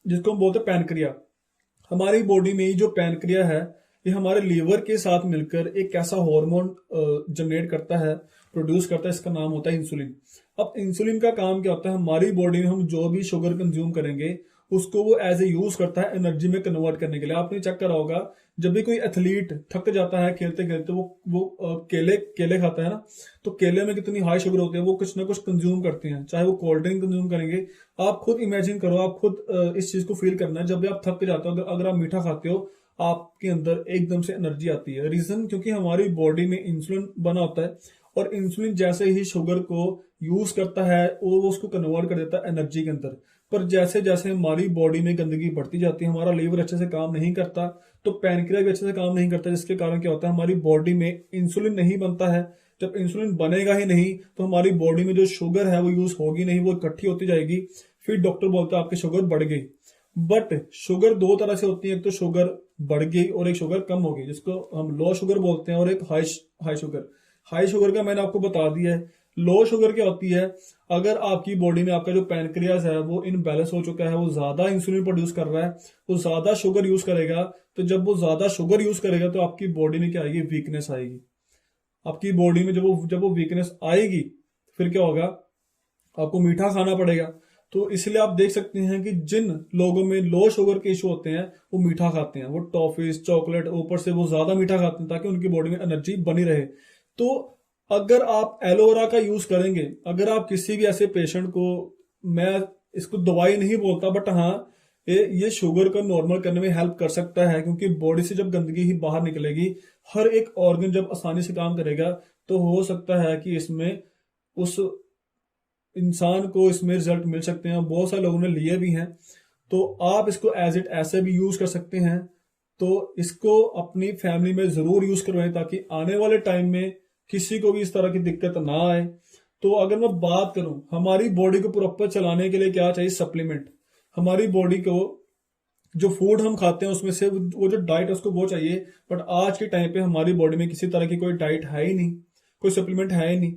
जिसको हम बोलते हैं पैनक्रिया। हमारी बॉडी में ही जो पैनक्रिया है, ये हमारे लीवर के साथ मिलकर एक ऐसा हार्मोन जनरेट करता है, प्रोड्यूस करता है, इसका नाम होता है इंसुलिन। अब इंसुलिन का काम क्या होता है? हमारी बॉडी में हम जो भी शुगर कंज्यूम करेंगे उसको वो एज ए यूज करता है एनर्जी में कन्वर्ट करने के लिए। आपने चेक करा होगा, जब भी कोई एथलीट थक जाता है खेलते खेलते, वो केले खाता है ना, तो केले में कितनी हाई शुगर होती है, वो कुछ ना कुछ कंज्यूम करते हैं, चाहे वो कोल्ड ड्रिंक कंज्यूम करेंगे। आप खुद इमेजिन करो, आप खुद इस चीज को फील करना है, जब भी आप थक जाते हो, अगर आप मीठा खाते हो, आपके अंदर एकदम से एनर्जी आती है। रीजन, क्योंकि हमारी बॉडी में इंसुलिन बना होता है, और इंसुलिन जैसे ही शुगर को यूज करता है वो उसको कन्वर्ट कर देता है एनर्जी के अंदर। पर जैसे जैसे हमारी बॉडी में गंदगी बढ़ती जाती है, हमारा लीवर अच्छे से काम नहीं करता, तो पैनक्रिया भी अच्छे से काम नहीं करता, जिसके कारण क्या होता है, हमारी बॉडी में इंसुलिन नहीं बनता है। जब इंसुलिन बनेगा ही नहीं तो हमारी बॉडी में जो शुगर है वो यूज होगी नहीं, वो इकट्ठी होती जाएगी। फिर डॉक्टर बोलता है आपकी शुगर बढ़ गई। बट शुगर दो तरह से होती है, एक तो शुगर बढ़ गई और एक शुगर कम हो गई, जिसको हम लो शुगर बोलते हैं, और एक हाई शुगर। हाई शुगर का मैंने आपको बता दिया है। लो शुगर क्या होती है? अगर आपकी बॉडी में आपका जो पैनक्रियास है वो इनबैलेंस हो चुका है, वो ज्यादा इंसुलिन प्रोड्यूस कर रहा है, वो ज्यादा शुगर यूज करेगा। तो जब वो ज्यादा शुगर यूज करेगा तो आपकी बॉडी में क्या आएगी? वीकनेस आएगी। आपकी बॉडी में जब वो वीकनेस आएगी, फिर क्या होगा? आपको मीठा खाना पड़ेगा। तो इसलिए आप देख सकते हैं कि जिन लोगों में लो शुगर के इशू होते हैं वो मीठा खाते हैं, वो टॉफीज, चॉकलेट, ऊपर से वो ज्यादा मीठा खाते हैं ताकि उनकी बॉडी में एनर्जी बनी रहे। तो अगर आप एलोवेरा का यूज करेंगे, अगर आप किसी भी ऐसे पेशेंट को, मैं इसको दवाई नहीं बोलता, बट हाँ ये शुगर को नॉर्मल करने में हेल्प कर सकता है, क्योंकि बॉडी से जब गंदगी ही बाहर निकलेगी, हर एक ऑर्गन जब आसानी से काम करेगा, तो हो सकता है कि इसमें उस इंसान को इसमें रिजल्ट मिल सकते हैं। बहुत सारे लोगों ने लिए भी हैं। तो आप इसको एज इट ऐसे भी यूज कर सकते हैं। तो इसको अपनी फैमिली में जरूर यूज करवाएं ताकि आने वाले टाइम में किसी को भी इस तरह की दिक्कत ना आए। तो अगर मैं बात करूं हमारी बॉडी को प्रॉपर चलाने के लिए क्या चाहिए? सप्लीमेंट। हमारी बॉडी को जो फूड हम खाते हैं उसमें से वो जो डाइट है उसको वो चाहिए, बट आज के टाइम पे हमारी बॉडी में किसी तरह की कोई डाइट है ही नहीं, कोई सप्लीमेंट है ही नहीं।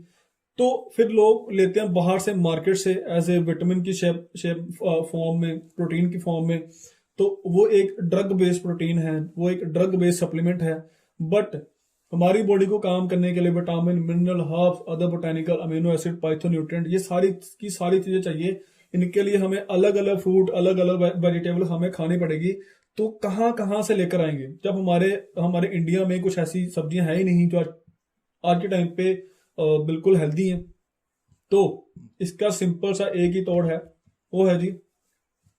तो फिर लोग लेते हैं बाहर से, मार्केट से, एज ए विटामिन की शेप शेप फॉर्म में, प्रोटीन की फॉर्म में। तो वो एक ड्रग बेस्ड प्रोटीन है, वो एक ड्रग बेस्ड सप्लीमेंट है। बट हमारी बॉडी को काम करने के लिए vitamin, mineral, herbs, other botanical, amino acid, phytonutrient, ये सारी की सारी चीजें चाहिए। इनके लिए हमें अलग अलग फ्रूट, अलग अलग वेजिटेबल हमें खानी पड़ेगी। तो कहाँ कहाँ से लेकर आएंगे, जब हमारे हमारे इंडिया में कुछ ऐसी सब्जियां है ही नहीं जो आज के टाइम पे बिल्कुल हेल्दी हैं। तो इसका सिंपल सा एक ही तोड़ है, वो है जी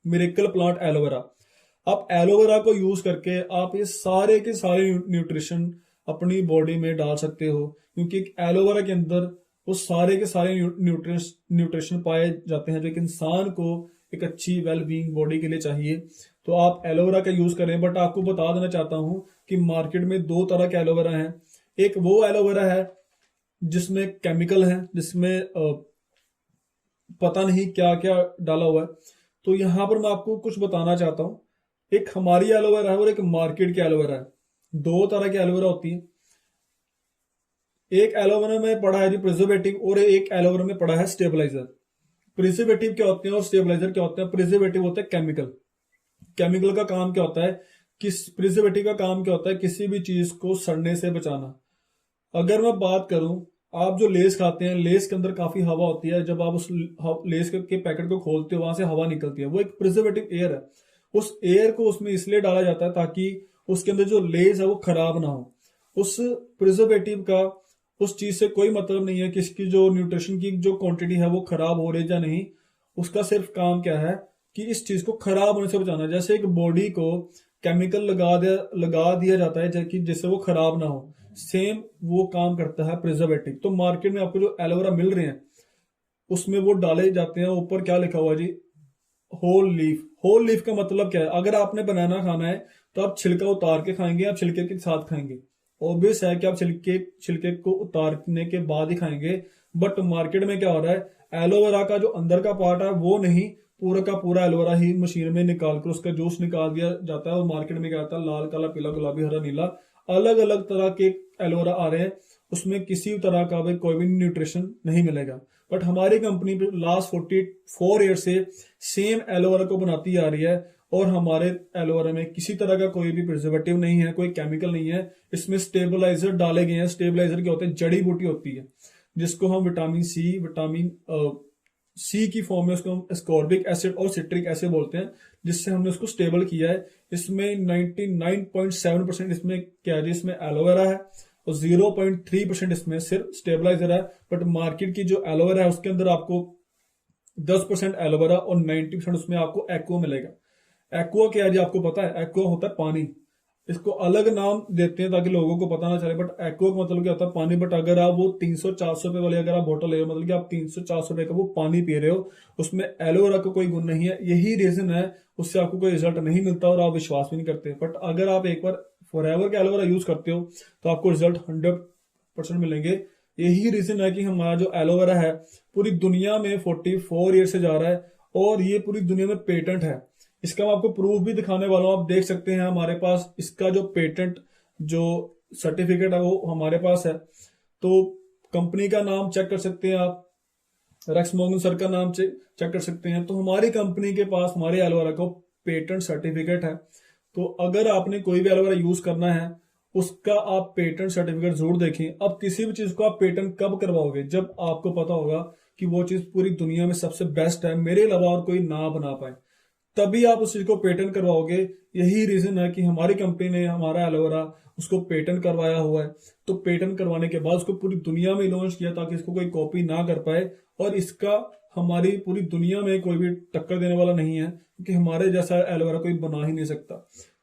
मिरेकल प्लांट एलोवेरा। आप एलोवेरा को यूज करके आप ये सारे के सारे न्यूट्रिशन अपनी बॉडी में डाल सकते हो, क्योंकि एलोवेरा के अंदर वो सारे के सारे न्यूट्रिशन पाए जाते हैं जो एक इंसान को एक अच्छी वेल बीइंग बॉडी के लिए चाहिए। तो आप एलोवेरा का यूज करें। बट आपको बता देना चाहता हूं कि मार्केट में दो तरह के एलोवेरा हैं। एक वो एलोवेरा है जिसमें केमिकल है, जिसमें पता नहीं क्या क्या डाला हुआ है। तो यहां पर मैं आपको कुछ बताना चाहता हूं। एक हमारी एलोवेरा है और एक मार्केट की एलोवेरा है। दो तरह की एलोवेरा होती है। एक एलोवेरा में पड़ा है जी प्रिजर्वेटिव और एक एलोवेरा में पड़ा है स्टेबलाइजर। प्रिजर्वेटिव क्या होते हैं और स्टेबलाइजर क्या होते हैं? प्रिजर्वेटिव होते हैं केमिकल। केमिकल का काम क्या होता है? प्रिजर्वेटिव का काम क्या होता है? किसी भी चीज को सड़ने से बचाना। अगर मैं बात करूं, आप जो लेस खाते हैं, लेस के अंदर काफी हवा होती है। जब आप उस लेस के पैकेट को खोलते हो, वहां से हवा निकलती है, वो एक प्रिजर्वेटिव एयर है। उस एयर को उसमें इसलिए डाला जाता है ताकि उसके अंदर जो लेस है वो खराब ना हो। उस प्रिजर्वेटिव का उस चीज से कोई मतलब नहीं है कि इसकी जो न्यूट्रिशन की जो क्वांटिटी है वो खराब हो रही है या नहीं। उसका सिर्फ काम क्या है कि इस चीज को खराब होने से बचाना। जैसे एक बॉडी को केमिकल लगा दिया जाता है जिससे वो खराब ना हो, सेम वो काम करता है प्रिजर्वेटिव। तो मार्केट में आपको जो एलोवेरा मिल रहे हैं उसमें वो डाले जाते हैं। ऊपर क्या लिखा हुआ जी? Whole leaf. होल लीफ का मतलब क्या है? अगर आपने बनाना खाना है तो आप छिलका उतार के खाएंगे, आप छिलके के साथ खाएंगे। ऑब्वियस है कि आप छिलके को उतारने के बाद ही खाएंगे। बट मार्केट में क्या हो रहा है, एलोवेरा का जो अंदर का पार्ट है वो नहीं, पूरा का पूरा एलोवेरा ही मशीन में निकाल कर उसका जूस निकाल दिया जाता है। और मार्केट में क्या आता है, लाल, काला, पीला, गुलाबी, हरा, नीला, अलग अलग तरह के एलोवेरा आ रहे हैं। उसमें किसी तरह का भी कोई भी न्यूट्रिशन नहीं मिलेगा। बट हमारी कंपनी लास्ट 44 ईयर से सेम एलोवेरा को बनाती आ रही है। और हमारे एलोवेरा में किसी तरह का कोई भी प्रिजर्वेटिव नहीं है, कोई केमिकल नहीं है। इसमें स्टेबलाइजर डाले गए हैं। स्टेबलाइजर क्या होते हैं? जड़ी बूटी होती है जिसको हम विटामिन सी की फॉर्म में उसको हम एस्कॉर्बिक एसिड और सिट्रिक एसिड बोलते हैं, जिससे हमने उसको स्टेबल किया है। इसमें 99.7% इसमें क्या है? इसमें एलोवेरा है और 0.3% इसमें सिर्फ स्टेबलाइजर है। बट मार्केट की जो एलोवेरा है उसके अंदर आपको 10% एलोवेरा और 90% उसमें आपको एक्वा मिलेगा। एक्वा क्या है जी? आपको पता है एक्वा होता है पानी। इसको अलग नाम देते हैं ताकि लोगों को पता ना चले, बट एक्वा का मतलब क्या होता है? पानी। बट अगर आप वो 300-400 रुपए वाली अगर आप बोतल ले रहे हो, मतलब कि आप 300-400 रुपए का वो पानी पी रहे हो, उसमें एलोवेरा का कोई गुण नहीं है। यही रीजन है उससे आपको कोई रिजल्ट नहीं मिलता और आप विश्वास भी नहीं करते। बट अगर आप एक बार फॉरएवर का एलोवेरा यूज करते हो तो आपको रिजल्ट 100% मिलेंगे। यही रीजन है कि हमारा जो एलोवेरा है पूरी दुनिया में 44 ईयर से जा रहा है और ये पूरी दुनिया में पेटेंट है। इसका मैं आपको प्रूफ भी दिखाने वाला हूं। आप देख सकते हैं हमारे पास इसका जो पेटेंट जो सर्टिफिकेट है वो हमारे पास है। तो कंपनी का नाम चेक कर सकते हैं आप, रेक्स मॉर्गन सर का नाम चेक कर सकते हैं। तो हमारी कंपनी के पास हमारे एलोवेरा का पेटेंट सर्टिफिकेट है। तो अगर आपने कोई भी एलोवेरा यूज करना है उसका आप पेटेंट सर्टिफिकेट जरूर देखें। अब किसी भी चीज को आप पेटेंट कब करवाओगे? जब आपको पता होगा कि वो चीज पूरी दुनिया में सबसे बेस्ट है, मेरे अलावा और कोई ना बना पाए, तभी आप उस चीज को पेटेंट करवाओगे। यही रीजन है कि हमारी कंपनी ने हमारा एलोवेरा उसको पेटेंट करवाया हुआ है। तो पेटेंट करवाने के बाद उसको पूरी दुनिया में लॉन्च किया ताकि इसको कोई कॉपी ना कर पाए। और इसका हमारी पूरी दुनिया में कोई भी टक्कर देने वाला नहीं है, क्योंकि हमारे जैसा एलोवेरा कोई बना ही नहीं सकता।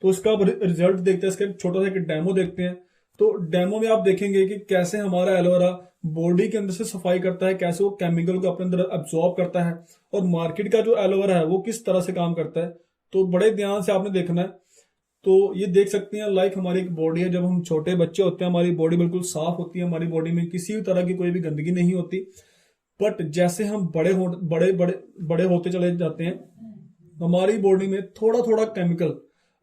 तो इसका रिजल्ट देखते हैं, इसका छोटा सा एक डेमो देखते हैं। तो डेमो में आप देखेंगे कि कैसे हमारा एलोवेरा बॉडी के अंदर से सफाई करता है, कैसे वो केमिकल को अपने अंदर अब्सॉर्ब करता है, और मार्केट का जो एलोवेरा है वो किस तरह से काम करता है। तो बड़े ध्यान से आपने देखना है। तो ये देख सकते हैं, लाइक हमारी एक बॉडी है। जब हम छोटे बच्चे होते हैं हमारी बॉडी बिल्कुल साफ होती है, हमारी बॉडी में किसी भी तरह की कोई भी गंदगी नहीं होती। बट जैसे हम बड़े होते चले जाते हैं हमारी बॉडी में थोड़ा थोड़ा केमिकल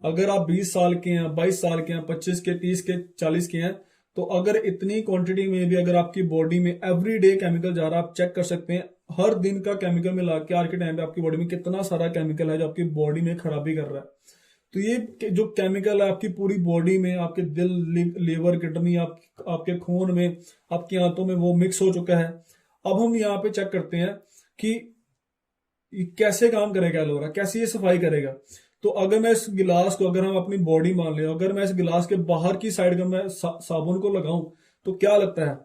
अगर आप 20 साल के हैं, 22 साल के हैं, 25 के, 30 के, 40 के हैं, तो अगर इतनी क्वांटिटी में भी अगर आपकी बॉडी में एवरी डे केमिकल जा रहा है, आप चेक कर सकते हैं हर दिन का केमिकल मिला के आज के टाइम पे आपकी बॉडी में कितना सारा केमिकल है जो आपकी बॉडी में खराबी कर रहा है। तो ये जो केमिकल है आपकी पूरी बॉडी में, आपके दिल, लीवर, किडनी, आपके खून में, आपकी आंतों में वो मिक्स हो चुका है। अब हम यहाँ पे चेक करते हैं कि ये कैसे काम करेगा एलोवेरा, कैसे ये सफाई करेगा। तो अगर मैं इस गिलास को, अगर हम अपनी बॉडी मान लें, अगर मैं इस गिलास के बाहर की साइड का मैं साबुन को लगाऊं, तो क्या लगता है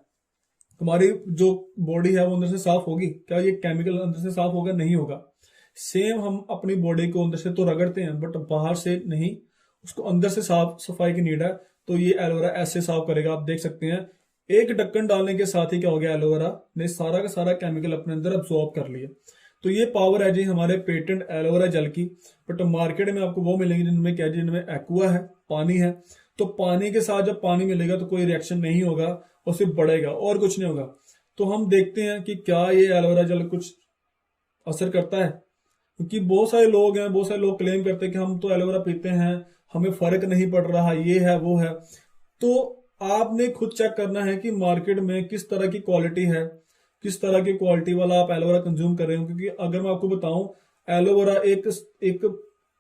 हमारी जो बॉडी है वो अंदर से साफ होगी? क्या ये केमिकल अंदर से साफ होगा? नहीं होगा। सेम हम अपनी बॉडी को अंदर से तो रगड़ते हैं बट बाहर से नहीं, उसको अंदर से साफ सफाई की नीड है। तो ये एलोवेरा ऐसे साफ करेगा। आप देख सकते हैं एक ढक्कन डालने के साथ ही क्या हो गया, एलोवेरा ने सारा का सारा केमिकल अपने अंदर अब्सॉर्ब कर लिया। तो ये पावर है जी हमारे पेटेंट एलोवेरा जेल की। बट मार्केट में आपको वो मिलेंगे जिनमें क्या, जिनमें एक्वा है, पानी है। तो पानी के साथ जब पानी मिलेगा तो कोई रिएक्शन नहीं होगा और सिर्फ बढ़ेगा और कुछ नहीं होगा। तो हम देखते हैं कि क्या ये एलोवेरा जेल कुछ असर करता है, क्योंकि बहुत सारे लोग हैं, बहुत सारे लोग क्लेम करते हैं कि हम तो एलोवेरा पीते हैं, हमें फर्क नहीं पड़ रहा, ये है वो है। तो आपने खुद चेक करना है कि मार्केट में किस तरह की क्वालिटी है, किस तरह की क्वालिटी वाला आप एलोवेरा कंज्यूम कर रहे हो। क्योंकि अगर मैं आपको बताऊं, एलोवेरा एक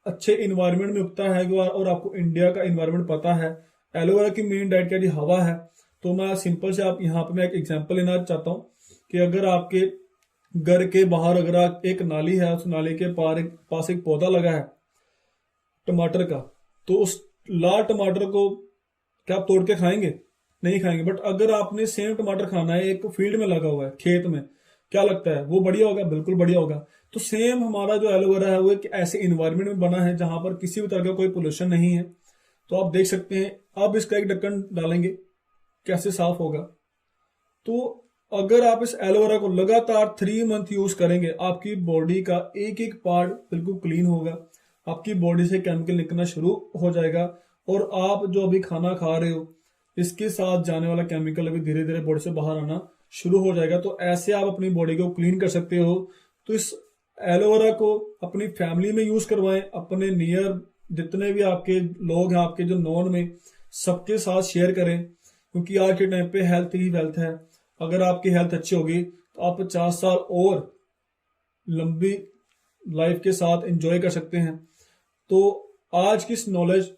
अच्छे इन्वायरमेंट में उगता है और आपको इंडिया का इन्वायरमेंट पता है। एलोवेरा की मेन डाइट क्या जी, हवा है। तो मैं सिंपल से आप यहाँ पे मैं एक एग्जांपल लेना चाहता हूँ कि अगर आपके घर के बाहर अगर एक नाली है, उस नाली के पास एक पौधा लगा है टमाटर का, तो उस लाल टमाटर को क्या आप तोड़ के खाएंगे? नहीं खाएंगे। बट अगर आपने सेम टमाटर खाना है, एक फील्ड में लगा हुआ है, खेत में, क्या लगता है वो बढ़िया होगा? बिल्कुल बढ़िया होगा। तो सेम हमारा जो एलोवेरा है वो एक ऐसे इन्वायरमेंट में बना है जहां पर किसी भी तरह का कोई पोल्यूशन नहीं है। तो आप देख सकते हैं। अब इसका एक ढक्कन डालेंगे, कैसे साफ होगा। तो अगर आप इस एलोवेरा को लगातार 3 मंथ यूज करेंगे, आपकी बॉडी का एक एक पार्ट बिल्कुल क्लीन होगा, आपकी बॉडी से केमिकल निकलना शुरू हो जाएगा और आप जो अभी खाना खा रहे हो इसके साथ जाने वाला केमिकल अभी धीरे धीरे बॉडी से बाहर आना शुरू हो जाएगा। तो ऐसे आप अपनी बॉडी को क्लीन कर सकते हो। तो इस एलोवेरा को अपनी फैमिली में यूज करवाएं, अपने नियर जितने भी आपके लोग हैं, आपके जो नॉन में, सबके साथ शेयर करें। क्योंकि आज के टाइम पे हेल्थ ही वेल्थ है। अगर आपकी हेल्थ अच्छी होगी तो आप 50 साल और लंबी लाइफ के साथ एंजॉय कर सकते हैं। तो आज की इस नॉलेज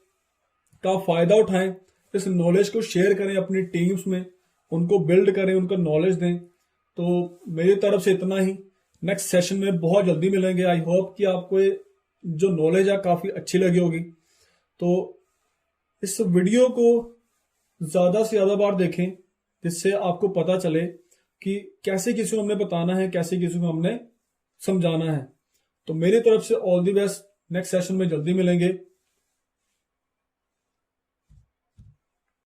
का फायदा उठाएं, इस नॉलेज को शेयर करें अपनी टीम्स में, उनको बिल्ड करें, उनको नॉलेज दें। तो मेरी तरफ से इतना ही। नेक्स्ट सेशन में बहुत जल्दी मिलेंगे। आई होप कि आपको ये जो नॉलेज है काफ़ी अच्छी लगी होगी। तो इस वीडियो को ज़्यादा से ज़्यादा बार देखें जिससे आपको पता चले कि कैसे किसी को हमने बताना है, कैसे किसी को हमने समझाना है। तो मेरी तरफ से all the best. Next session में जल्दी मिलेंगे।